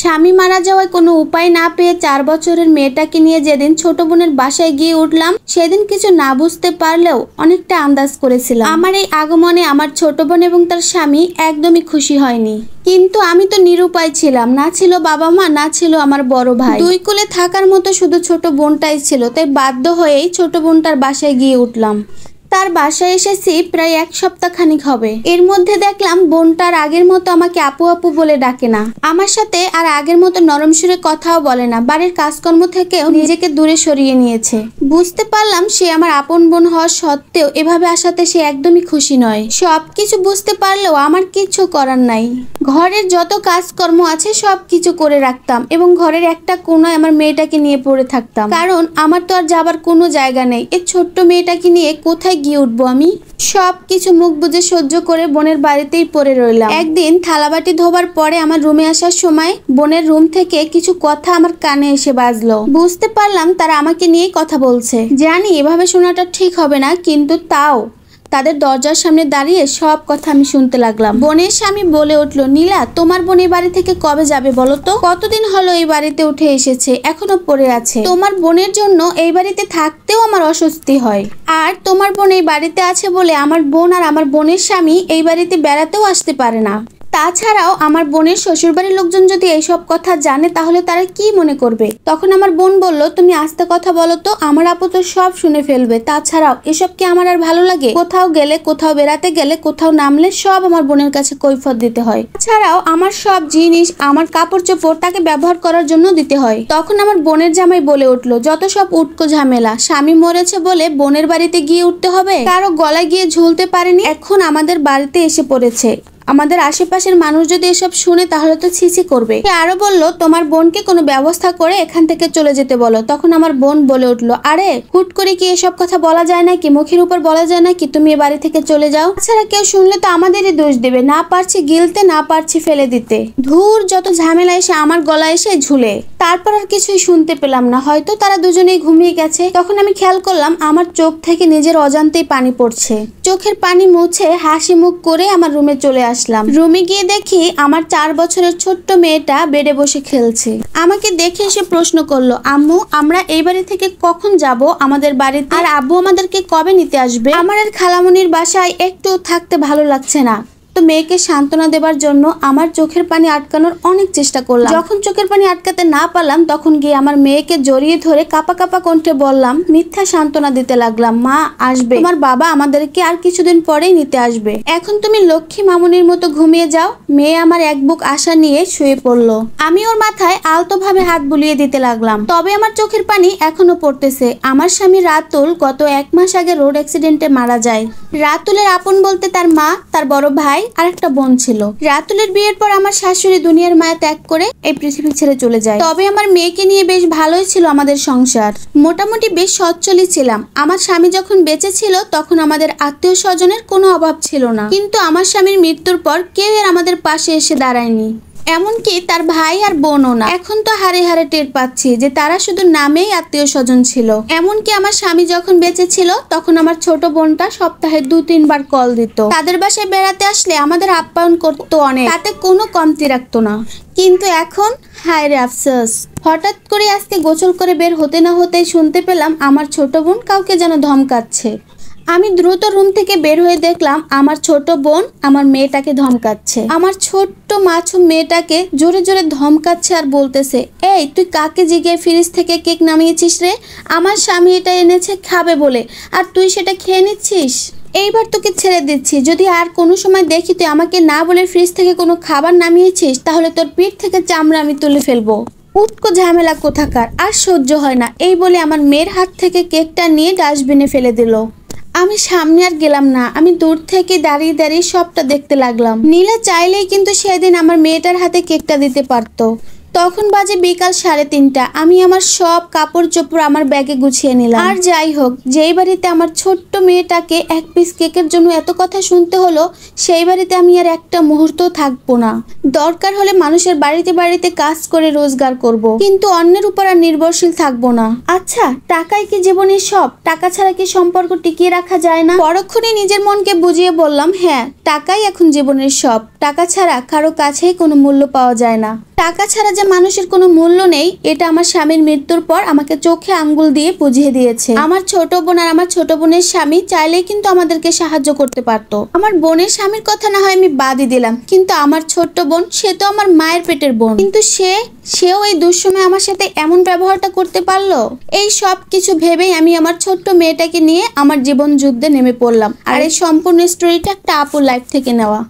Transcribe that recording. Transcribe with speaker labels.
Speaker 1: স্বামী মারা যাওয়ায় কোনো উপায় না পেয়ে 4 বছরের মেয়েটাকে নিয়ে যেদিন ছোট বোনের বাসায় গিয়ে উঠলাম, সেদিন কিছু না বুঝতে পারলেও অনেকটা আন্দাজ করেছিলাম আমার এই আগমনে আমার ছোট বোন এবং তার স্বামী একদমই খুশি হয়নি। কিন্তু আমি তো নিরুপায় ছিলাম, না ছিল বাবা মা, না ছিল আমার বড় ভাই। দুই কুলে থাকার মতো শুধু ছোট বোনটাই ছিল, তাই বাধ্য হয়েই ছোট বোনটার বাসায় গিয়ে উঠলাম। তার বাসায় এসেছি প্রায় 1 সপ্তাহ খানিক হবে। এর মধ্যে দেখলাম বোনটার আগের মতো আমাকে আপু আপু বলে ডাকে না, আমার সাথে আর আগের মতো নরম সুরে কথাও বলে না, বাড়ির কাজকর্ম থেকেও নিজেকে দূরে সরিয়ে নিয়েছে। বুঝতে পারলাম সে আমার আপন বোন হওয়া সত্ত্বেও এভাবে আসাতে সে একদমই খুশি নয়। সবকিছু বুঝতে পারলেও আমার কিছু করার নাই। ঘরের যত কাজকর্ম আছে সবকিছু করে রাখতাম এবং ঘরের একটা কোনায় আমার মেয়েটাকে নিয়ে পড়ে থাকতাম, কারণ আমার তো আর যাবার কোনো জায়গা নেই। এই ছোট্ট মেয়েটাকে নিয়ে কোথায় গিয়ে উঠবো আমি? সবকিছু মুখ বুজে সহ্য করে বোনের বাড়িতেই পড়ে রইলাম। একদিন থালাবাটি ধোবার পরে আমার রুমে আসার সময় বোনের রুম থেকে কিছু কথা আমার কানে এসে বাজলো। বুঝতে পারলাম তারা আমাকে নিয়েই কথা বলছে। জানি এভাবে শোনাটা ঠিক হবে না, কিন্তু তাও তাদের দরজার সামনে দাঁড়িয়ে সব কথা আমি শুনতে লাগলাম। বোনের স্বামী বলে উঠলো, নীলা তোমার বোন এই বাড়ি থেকে কবে যাবে বলো তো? কতদিন হলো এই বাড়িতে উঠে এসেছে, এখনো পড়ে আছে। তোমার বোনের জন্য এই বাড়িতে থাকতেও আমার অস্বস্তি হয়, আর তোমার বোন এই বাড়িতে আছে বলে আমার বোন আর আমার বোনের স্বামী এই বাড়িতে বেড়াতেও আসতে পারে না। তাছাড়াও আমার বোনের শ্বশুরবাড়ির লোকজন যদি এইসব কথা জানে তাহলে তারা কি মনে করবে? তখন আমার বোন বলল, তুমি আস্তে কথা বলো তো, আমার আপু তো সব শুনে ফেলবে। তাছাড়াও এসব কি আমার আর ভালো লাগে? কোথাও গেলে, কোথাও বেড়াতে গেলে, কোথাও নামলে সব আমার বোনের কাছে কৈফিয়ত দিতে হয়। তাছাড়াও আমার সব জিনিস, আমার কাপড় চোপড় তাকে ব্যবহার করার জন্য দিতে হয়। তখন আমার বোনের জামাই বলে উঠলো, যত সব উটকো ঝামেলা, স্বামী মরেছে বলে বোনের বাড়িতে গিয়ে উঠতে হবে? কারো গলায় গিয়ে ঝুলতে পারেনি, এখন আমাদের বাড়িতে এসে পড়েছে। আমাদের আশেপাশের মানুষ যদি এসব শুনে তাহলে তো ছিছি করবে। সে আরো বলল, তোমার বোনকে কোনো ব্যবস্থা করে এখান থেকে চলে যেতে বলো। তখন আমার বোন বলে উঠলো, আরে হুট করে কি এসব কথা বলা যায় নাকি? মুখের উপর বলা যায় নাকি তুমি এ বাড়ি থেকে চলে যাও? তাছাড়া কেউ শুনলে তো আমাদেরই দোষ দেবে, না পারছি গিলতে, না পারছি ফেলে দিতে। ধুর, যত ঝামেলা এসে আমার গলায় এসে ঝুলে। তারপর আর কিছুই শুনতে পেলাম না, হয়তো তারা দুজনেই ঘুমিয়ে গেছে। তখন আমি খেয়াল করলাম আমার চোখ থেকে নিজের অজান্তেই পানি পড়ছে। চোখের পানি মুছে হাসি মুখ করে আমার রুমে চলে আসলাম। রুমে গিয়ে দেখি আমার 4 বছরের ছোট্ট মেয়েটা বেডে বসে খেলছে। আমাকে দেখে এসে প্রশ্ন করলো, আম্মু আমরা এই বাড়ি থেকে কখন যাব আমাদের বাড়িতে? আর আব্বু আমাদেরকে কবে নিতে আসবে? আমার আর খালামনির বাসায় একটু থাকতে ভালো লাগছে না। তো মেয়েকে সান্ত্বনা দেবার জন্য আমার চোখের পানি আটকানোর অনেক চেষ্টা করলাম। যখন চোখের পানি আটকাতে না পারলাম তখন গিয়ে আমার মেয়েকে জড়িয়ে ধরে কাপা কাপা কণ্ঠে বললাম, মিথ্যা সান্ত্বনা দিতে লাগলাম, মা আসবে, তোমার বাবা আমাদেরকে আর কিছুদিন পরেই নিতে আসবে। এখন তুমি লক্ষ্মী মামুনির মতো ঘুমিয়ে যাও। মেয়ে আমার এক বুক আশা নিয়ে শুয়ে পড়লো। আমি ওর মাথায় আলতো ভাবে হাত বুলিয়ে দিতে লাগলাম। তবে আমার চোখের পানি এখনো পড়তেছে। আমার স্বামী রাতুল গত 1 মাস আগে রোড অ্যাক্সিডেন্টে মারা যায়। রাতুলের আপন বলতে তার মা, তার বড় ভাই আর একটা বোন ছিল। রাতুলের বিয়ের পর আমার শাশুড়ি দুনিয়ার মায়া ত্যাগ করে এই পৃথিবী ছেড়ে চলে যায়। তবে আমার মেয়েকে নিয়ে বেশ ভালোই ছিল আমাদের সংসার, মোটামুটি বেশ সচ্ছলই ছিলাম। আমার স্বামী যখন বেঁচে ছিল তখন আমাদের আত্মীয় স্বজনের কোনো অভাব ছিল না, কিন্তু আমার স্বামীর মৃত্যুর পর কেউ আর আমাদের পাশে এসে দাঁড়ায়নি, এমনকি তার ভাই আর বোনও না। এখন তো হারে হারে টের পাচ্ছি যে তারা শুধু নামেই আত্মীয় স্বজন ছিল। এমনকি আমার স্বামী যখন বেঁচে ছিল তখন আমার ছোট বোনটা সপ্তাহে 2-3 বার কল দিত। তাদের বাসায় বেড়াতে আসলে আমাদের আপ্যায়ন করতো অনেক, তাতে কোনো কমতি রাখতো না। কিন্তু এখন হায় রে আফসোস। হঠাৎ করে আজকে গোসল করে বের হতে না হতেই শুনতে পেলাম আমার ছোট বোন কাউকে যেন ধমকাচ্ছে। আমি দ্রুত রুম থেকে বের হয়ে দেখলাম আমার ছোট বোন আমার মেয়েটাকে ধমকাচ্ছে। আমার ছোট্ট মাছুম মেয়েটাকে জোরে জোরে ধমকাচ্ছে আর বলতেছে, এই তুই কাকে জিগে ফ্রিজ থেকে কেক নামিয়েছিস রে? আমার স্বামী এটা এনেছে খাবে বলে, আর তুই সেটা খেয়ে নিচ্ছিস। এইবার তোকে ছেড়ে দিচ্ছি, যদি আর কোনো সময় দেখি তুই আমাকে না বলে ফ্রিজ থেকে কোনো খাবার নামিয়েছিস তাহলে তোর পিঠ থেকে চামড়া আমি তুলে ফেলবো। উটকো ঝামেলা কোথাকার, আর সহ্য হয় না। এই বলে আমার মেয়ের হাত থেকে কেকটা নিয়ে ডাস্টবিনে ফেলে দিল। আমি সামনে আর গেলাম না, আমি দূর থেকে দাঁড়িয়ে দাঁড়িয়ে সবটা দেখতে লাগলাম। নীলা চাইলেই কিন্তু সেদিন আমার মেয়েটার হাতে কেকটা দিতে পারতো। তখন বাজে বিকাল 3:30। আমি আমার সব কাপড় চোপড় আমার ব্যাগে গুছিয়ে নিলাম। আর যাই হোক, যেই বাড়িতে আমার ছোট্ট মেয়েটাকে 1 পিস কেকের জন্য এত কথা শুনতে হলো, সেই বাড়িতে আমি আর একটা মুহূর্ত থাকবো না। দরকার হলে মানুষের বাড়িতে বাড়িতে কাজ করে রোজগার করব, কিন্তু অন্যের উপর আর নির্ভরশীল থাকবো না। আচ্ছা, টাকাই কি জীবনের সব? টাকা ছাড়া কি সম্পর্ক টিকিয়ে রাখা যায় না? পরক্ষণে নিজের মনকে বুঝিয়ে বললাম, হ্যাঁ টাকাই এখন জীবনের সব। টাকা ছাড়া কারো কাছেই কোনো মূল্য পাওয়া যায় না। টাকা ছাড়া যে মানুষের কোনো মূল্য নেই এটা আমার স্বামীর মৃত্যুর পর আমাকে চোখে আঙ্গুল দিয়ে বুঝিয়ে দিয়েছে। আমার ছোট বোন আর আমার ছোট বোনের স্বামী চাইলেই কিন্তু আমাদেরকে সাহায্য করতে পারতো। আমার বোনের স্বামীর কথা না হয় আমি বাদই দিলাম, কিন্তু আমার ছোট্ট বোন, সে তো আমার মায়ের পেটের বোন, কিন্তু সেও এই দুঃসময় আমার সাথে এমন ব্যবহারটা করতে পারলো। এই সব কিছু ভেবেই আমি আমার ছোট্ট মেয়েটাকে নিয়ে আমার জীবন যুদ্ধে নেমে পড়লাম। আর এই সম্পূর্ণ স্টোরিটা একটা আপুর লাইফ থেকে নেওয়া।